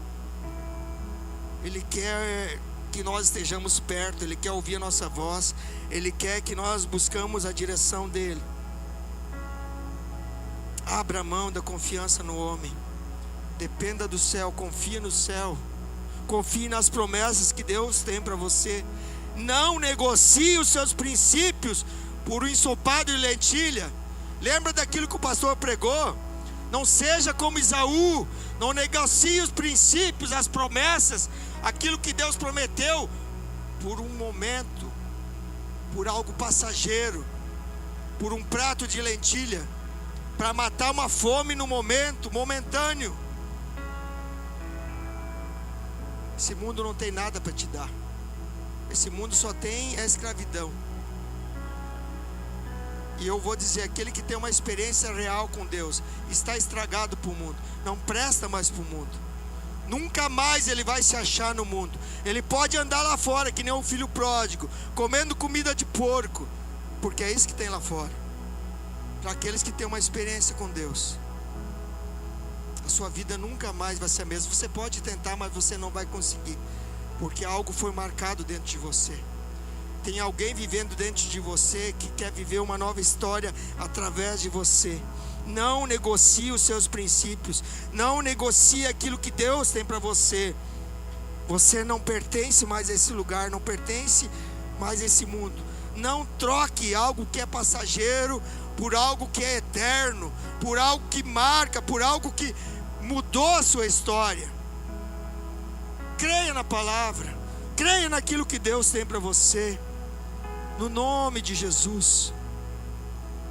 Ele quer que nós estejamos perto, Ele quer ouvir a nossa voz, Ele quer que nós buscamos a direção dEle. Abra a mão da confiança no homem, dependa do céu, confie no céu, confie nas promessas que Deus tem para você. Não negocie os seus princípios por um ensopado de lentilha. Lembra daquilo que o pastor pregou? Não seja como Esaú, não negocie os princípios, as promessas, aquilo que Deus prometeu, por um momento, por algo passageiro, por um prato de lentilha, para matar uma fome no momento, momentâneo. Esse mundo não tem nada para te dar. Esse mundo só tem a escravidão. E eu vou dizer, aquele que tem uma experiência real com Deus, está estragado para o mundo, não presta mais para o mundo. Nunca mais ele vai se achar no mundo. Ele pode andar lá fora, que nem um filho pródigo, comendo comida de porco, porque é isso que tem lá fora. Para aqueles que têm uma experiência com Deus, a sua vida nunca mais vai ser a mesma. Você pode tentar, mas você não vai conseguir, porque algo foi marcado dentro de você. Tem alguém vivendo dentro de você que quer viver uma nova história através de você. Não negocie os seus princípios. Não negocie aquilo que Deus tem para você. Você não pertence mais a esse lugar, não pertence mais a esse mundo. Não troque algo que é passageiro por algo que é eterno, por algo que marca, por algo que mudou a sua história. Creia na palavra, creia naquilo que Deus tem para você, no nome de Jesus.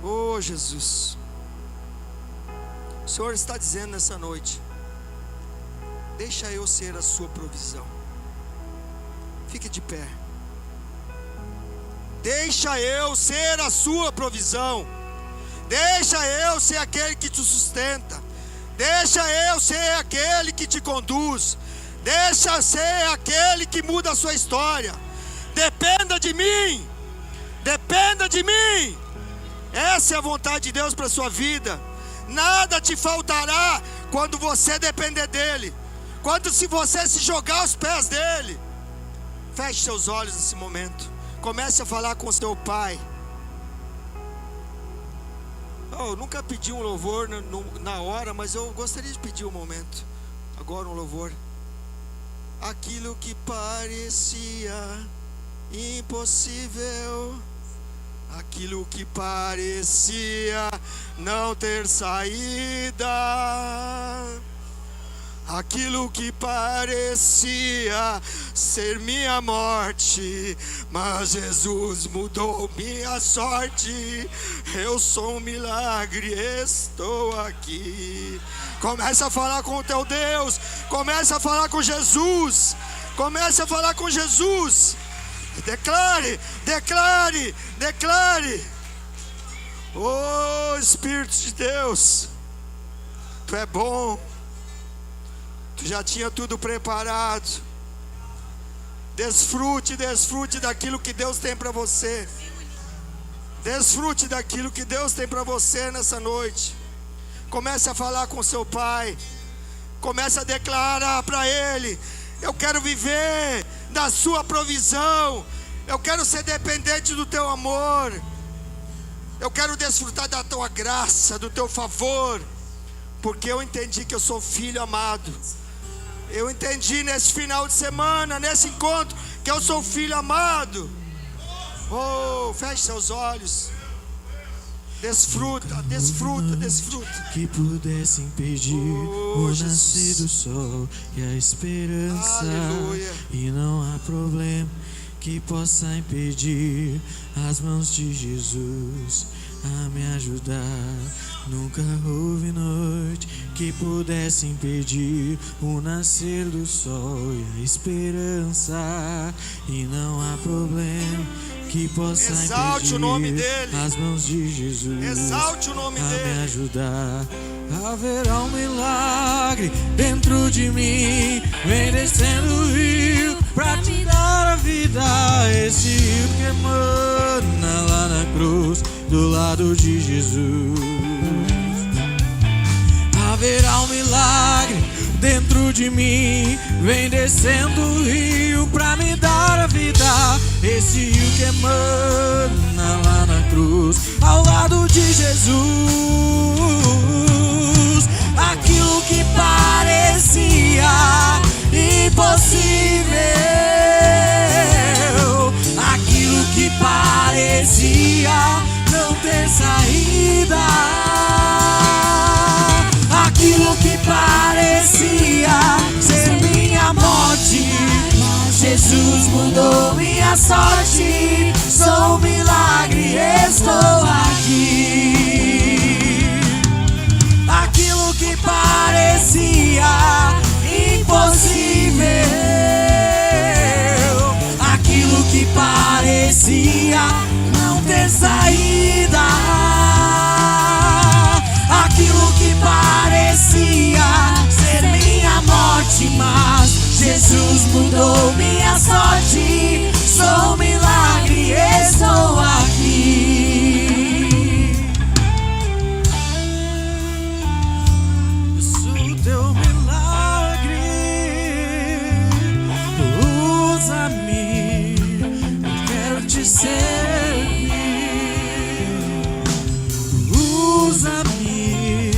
Oh Jesus, o Senhor está dizendo nessa noite: deixa eu ser a sua provisão. Fique de pé. Deixa eu ser a sua provisão. Deixa eu ser aquele que te sustenta. Deixa eu ser aquele que te conduz. Deixa eu ser aquele que muda a sua história. Dependa de mim. Dependa de mim. Essa é a vontade de Deus para a sua vida. Nada te faltará quando você depender dEle. Se você se jogar aos pés dEle. Feche seus olhos nesse momento. Comece a falar com seu Pai. Eu nunca pedi um louvor na hora, mas eu gostaria de pedir um momento. Agora um louvor. Aquilo que parecia impossível, aquilo que parecia não ter saída, aquilo que parecia ser minha morte, mas Jesus mudou minha sorte. Eu sou um milagre, estou aqui. Comece a falar com o teu Deus. Comece a falar com Jesus. Comece a falar com Jesus. Declare, declare, declare. Oh Espírito de Deus, Tu é bom. Tu já tinha tudo preparado. Desfrute, desfrute daquilo que Deus tem para você. Desfrute daquilo que Deus tem para você nessa noite. Comece a falar com seu Pai. Comece a declarar para Ele: eu quero viver da sua provisão. Eu quero ser dependente do teu amor. Eu quero desfrutar da tua graça, do teu favor, porque eu entendi que eu sou filho amado. Eu entendi nesse final de semana, nesse encontro, que eu sou filho amado. Oh, feche seus olhos. Desfruta, desfruta, desfruta. Que pudesse impedir o nascer do sol e a esperança. Aleluia. E não há problema que possa impedir as mãos de Jesus a me ajudar. Nunca houve noite que pudesse impedir o nascer do sol e a esperança. E não há problema que possa Exalte impedir o nome dele. as mãos de Jesus Exalte o nome a dele. me ajudar. Haverá um milagre dentro de mim, vem descendo o rio pra te dar a vida. Esse rio que emana lá na cruz, do lado de Jesus. Haverá um milagre dentro de mim, vem descendo o rio pra me dar a vida. Esse rio que emana lá na cruz, ao lado de Jesus. Aquilo que parecia impossível, aquilo que parecia minha sorte, sou um milagre, estou aqui. Aquilo que parecia impossível, aquilo que parecia não ter saída, aquilo que parecia ser minha morte, mas Jesus mudou minha sorte, sou um milagre, estou aqui. Eu sou teu milagre, usa-me, eu quero te servir. Usa-me,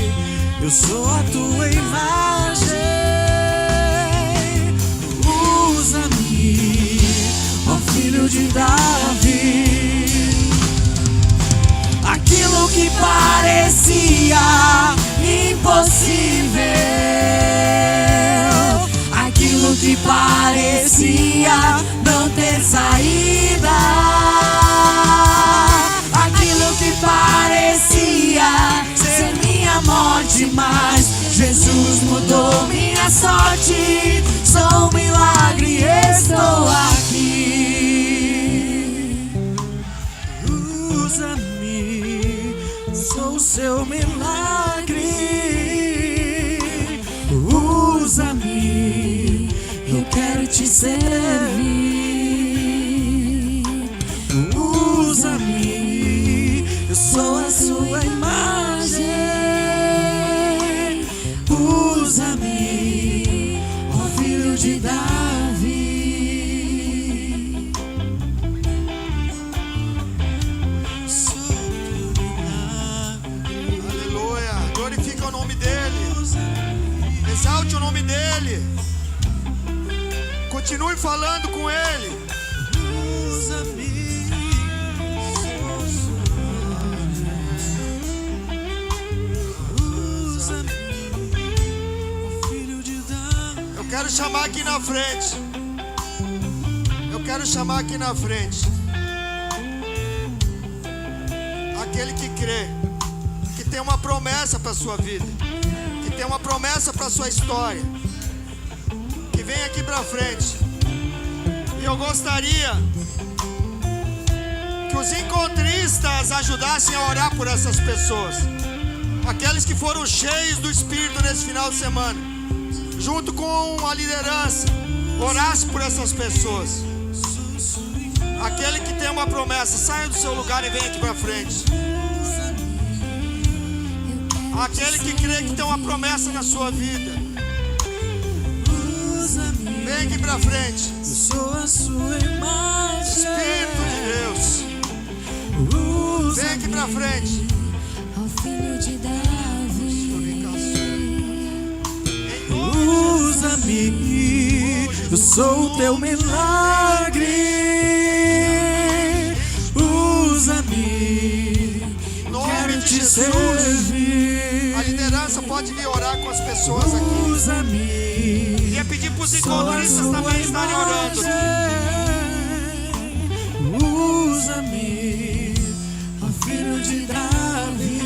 eu sou a tua imagem. Usa-me, ó filho de Davi. Aquilo que parecia impossível, aquilo que parecia não ter saída, aquilo que parecia ser minha morte, mas Jesus mudou minha sorte, sou um milagre, estou aqui. Usa-me, sou seu milagre. Usa-me, eu quero te servir. Usa-me, eu sou a sua imagem. Usa-me, ó filho de Davi. Sou teu milagre. Aleluia. Glorifica o nome dele. Exalte o nome dele. Continue falando com ele. Usa-me, sou sua imagem. Usa-me, ó filho de Davi. Eu quero chamar aqui na frente. Eu quero chamar aqui na frente aquele que crê que tem uma promessa para sua vida, que tem uma promessa para sua história, que vem aqui para frente. E eu gostaria que os encontristas ajudassem a orar por essas pessoas, aqueles que foram cheios do Espírito nesse final de semana, junto com a liderança, orasse por essas pessoas. Aquele que tem uma promessa, saia do seu lugar e venha aqui para frente. Aquele que crê que tem uma promessa na sua vida, vem aqui pra frente. Eu sou a sua imagem. Espírito de Deus, vem aqui pra frente. Ó filho de Davi. Usa-me, eu sou o teu milagre. Usa-me, Em nome quero de te Jesus. servir. A liderança pode vir orar com as pessoas aqui. Usa-me, Queria pedir para os encontristas também estarem orando aqui. Usa-me, ó filho de Davi.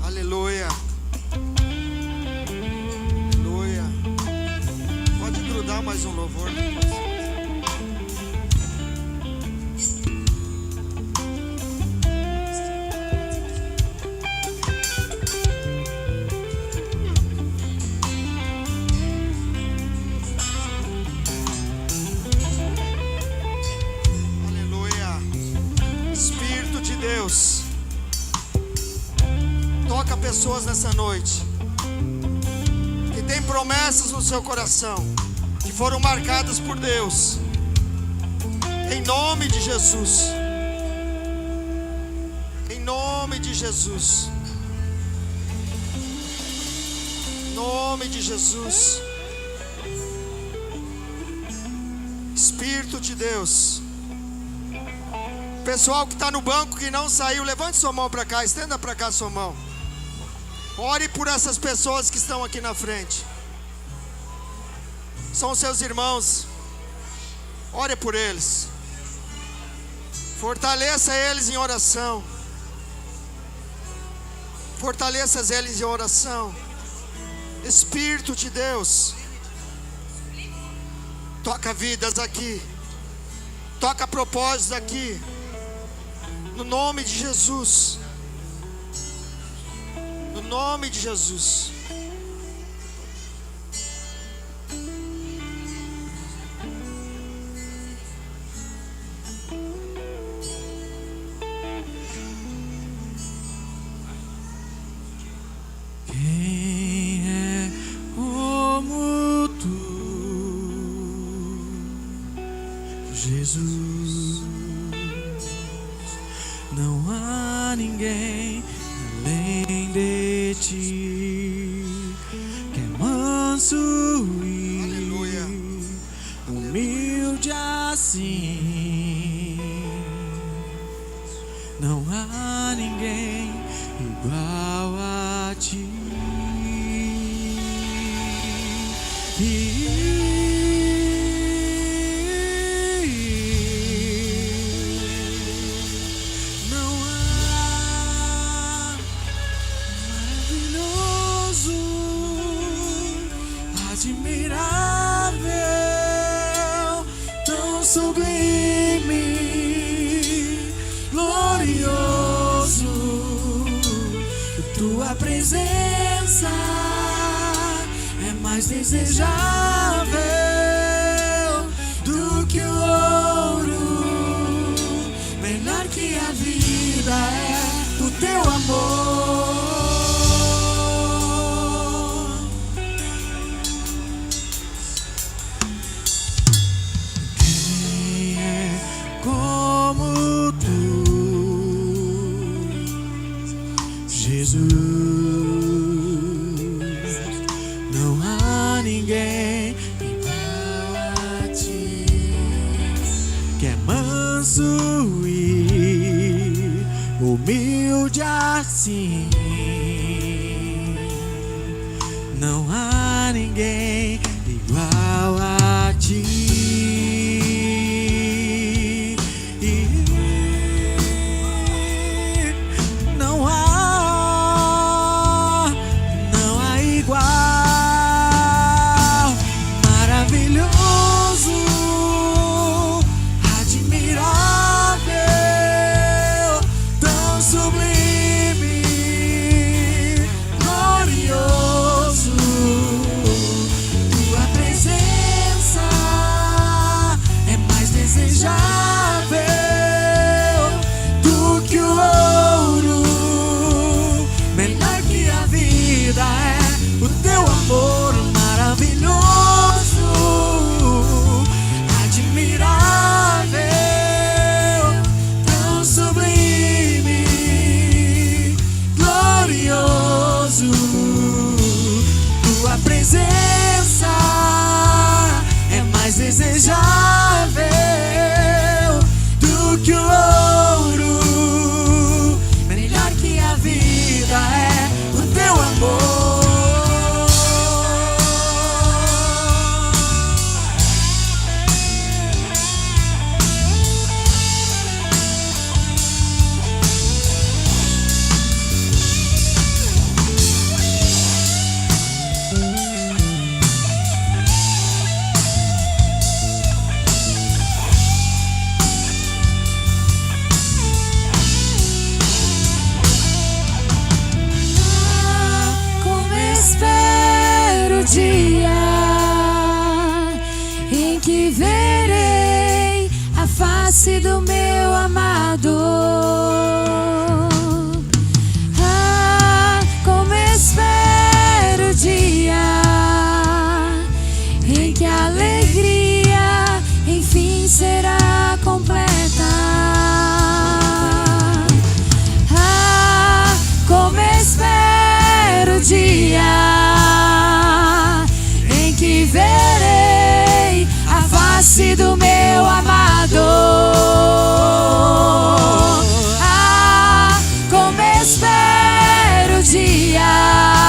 Aleluia. Aleluia. Pode grudar mais um louvor. Deus, toca pessoas nessa noite que tem promessas no seu coração, que foram marcadas por Deus, em nome de Jesus, em nome de Jesus, em nome de Jesus. Espírito de Deus, pessoal que está no banco, que não saiu, levante sua mão para cá, estenda para cá sua mão. Ore por essas pessoas que estão aqui na frente. São seus irmãos. Ore por eles. Fortaleça eles em oração. Fortaleça eles em oração. Espírito de Deus, toca vidas aqui. Toca propósitos aqui. No nome de Jesus. No nome de Jesus. Quem é como tu, Jesus? Não há ninguém além de ti, que é manso e Aleluia. humilde assim. Não há ninguém igual a ti. Não há maravilhoso, admirável, tão sublime, glorioso. Tua presença é mais desejável do que o ouro, melhor que a vida é o teu amor. Quem é como tu, Jesus? Não há ninguém igual a ti, que é manso e humilde assim. Não há ninguém igual a ti. Não há igual. Maravilhoso, admirável, tão sublime, glorioso. Tua presença é mais desejável do que o ouro, melhor que a vida é o teu amor. Maravilhoso, admirável, tão sublime, glorioso. Tua presença é mais desejável do que o ouro, melhor que a vida é o teu amor. Como espero o dia em que verei a face do meu amado. Como espero o dia em que a alegria enfim será completa. Como espero o dia em que verei a face do meu amado. Como espero o dia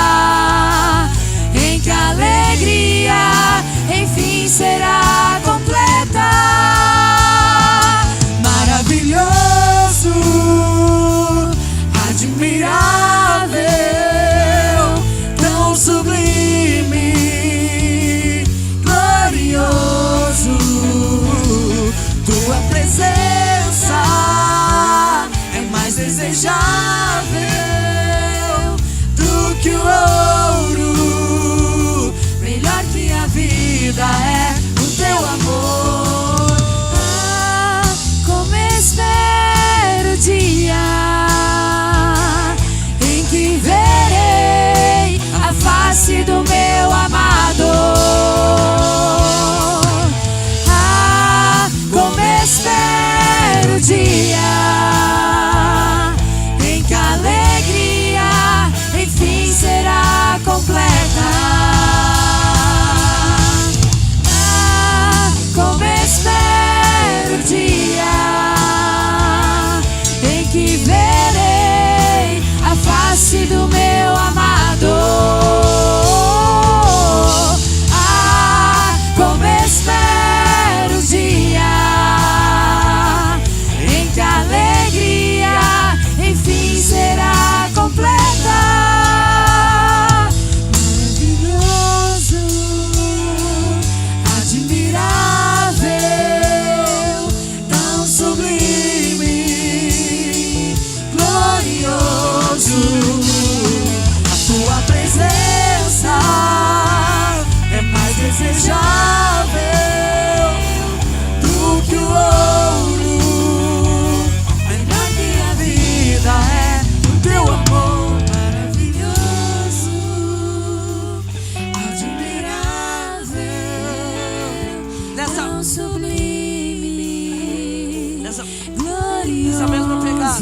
nessa glorioso, mesma pegada.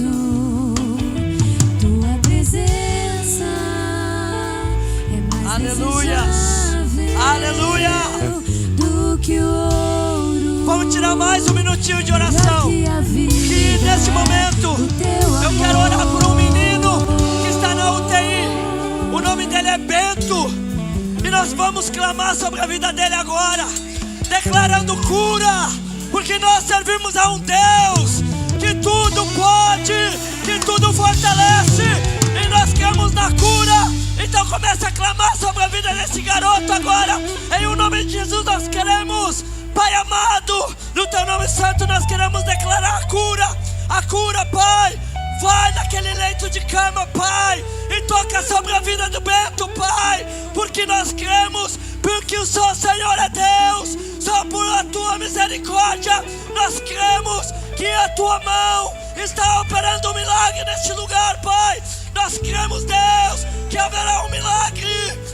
tua presença é mais Aleluia. desejável Aleluia. do que o ouro. Vamos tirar mais um minutinho de oração. E E nesse momento eu quero orar por um menino que está na UTI. O nome dele é Bento. E nós vamos clamar sobre a vida dele agora, declarando cura, porque nós servimos a um Deus que tudo pode, que tudo fortalece, e nós cremos na cura. Então comece a clamar sobre a vida desse garoto agora. Em o nome de Jesus nós queremos, Pai amado, no teu nome santo nós queremos declarar a cura, Pai. Vai naquele leito de cama, Pai, e toca sobre a vida do Bento, Pai, porque nós cremos, porque o só Senhor é Deus, só por a tua misericórdia nós cremos que a tua mão está operando um milagre neste lugar, Pai. Nós cremos, Deus, que haverá um milagre,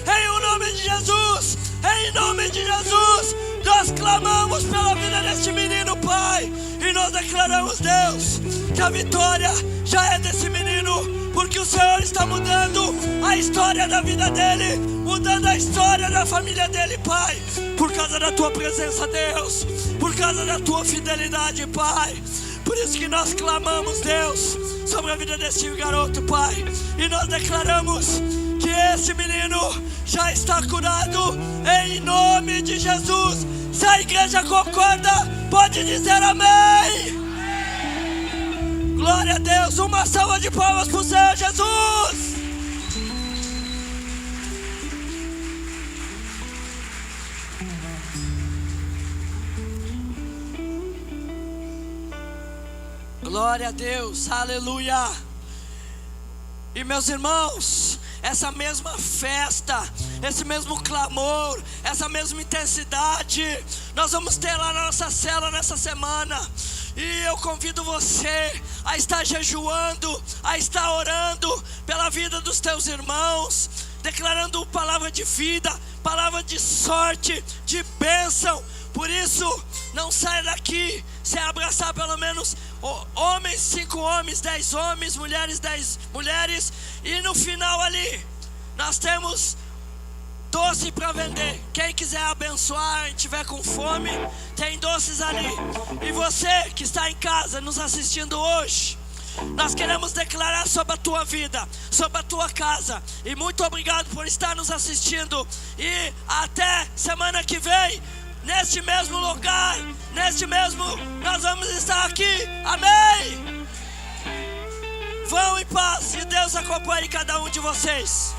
em o nome de Jesus, em nome de Jesus. Nós clamamos pela vida deste menino, Pai, e nós declaramos, Deus, que a vitória já é desse menino, porque o Senhor está mudando a história da vida dele, mudando a história da família dele, Pai, por causa da tua presença, Deus, por causa da tua fidelidade, Pai. Por isso que nós clamamos, Deus, sobre a vida desse garoto, Pai, e nós declaramos que esse menino já está curado, em nome de Jesus. Se a igreja concorda, pode dizer amém. Glória a Deus, uma salva de palmas para o Senhor Jesus. Glória a Deus, aleluia. E meus irmãos, essa mesma festa, esse mesmo clamor, essa mesma intensidade, nós vamos ter lá na nossa célula nessa semana. E eu convido você a estar jejuando, a estar orando pela vida dos teus irmãos, declarando palavra de vida, palavra de sorte, de bênção. Por isso, não saia daqui sem abraçar pelo menos homens, 5 homens, 10 homens, mulheres, 10 mulheres. E no final ali, nós temos doce para vender. Quem quiser abençoar e tiver com fome, tem doces ali. E você que está em casa nos assistindo hoje, nós queremos declarar sobre a tua vida, sobre a tua casa. E muito obrigado por estar nos assistindo. E até semana que vem, neste mesmo lugar, nós vamos estar aqui. Amém. Vão em paz e Deus acompanhe cada um de vocês.